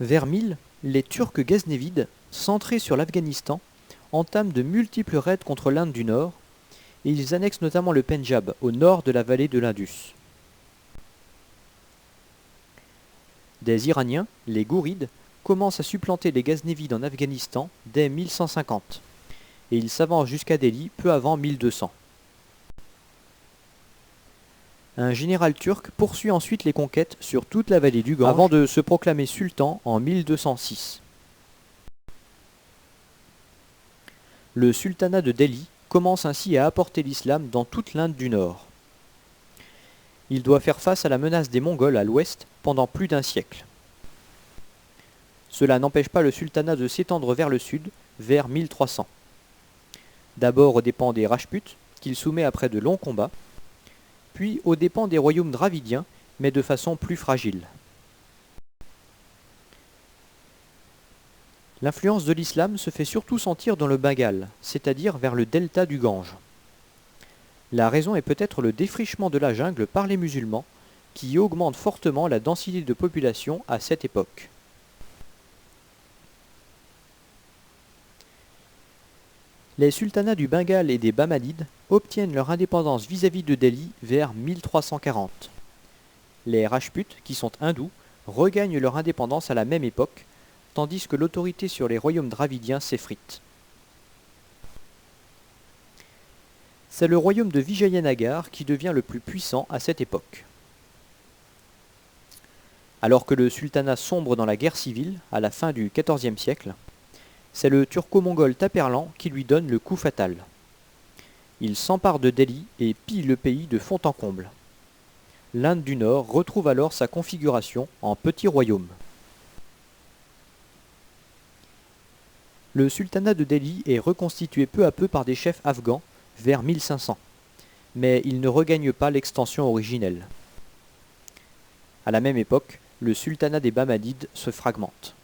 Vers 1000, les Turcs ghaznavides, centrés sur l'Afghanistan, entament de multiples raids contre l'Inde du Nord, et ils annexent notamment le Pendjab, au nord de la vallée de l'Indus. Des Iraniens, les Gourides, commencent à supplanter les Ghaznavides en Afghanistan dès 1150, et ils s'avancent jusqu'à Delhi peu avant 1200. Un général turc poursuit ensuite les conquêtes sur toute la vallée du Gange avant de se proclamer sultan en 1206. Le sultanat de Delhi commence ainsi à apporter l'islam dans toute l'Inde du Nord. Il doit faire face à la menace des Mongols à l'ouest pendant plus d'un siècle. Cela n'empêche pas le sultanat de s'étendre vers le sud, vers 1300. D'abord aux dépens des Rajputs, qu'il soumet après de longs combats, puis aux dépens des royaumes dravidiens, mais de façon plus fragile. L'influence de l'islam se fait surtout sentir dans le Bengale, c'est-à-dire vers le delta du Gange. La raison est peut-être le défrichement de la jungle par les musulmans, qui augmente fortement la densité de population à cette époque. Les sultanats du Bengale et des Bamanides obtiennent leur indépendance vis-à-vis de Delhi vers 1340. Les Rajputs, qui sont hindous, regagnent leur indépendance à la même époque, tandis que l'autorité sur les royaumes dravidiens s'effrite. C'est le royaume de Vijayanagar qui devient le plus puissant à cette époque. Alors que le sultanat sombre dans la guerre civile à la fin du XIVe siècle, c'est le turco-mongol Tamerlan qui lui donne le coup fatal. Il s'empare de Delhi et pille le pays de fond en comble. L'Inde du Nord retrouve alors sa configuration en petit royaume. Le sultanat de Delhi est reconstitué peu à peu par des chefs afghans vers 1500, mais il ne regagne pas l'extension originelle. À la même époque, le sultanat des Bamanides se fragmente.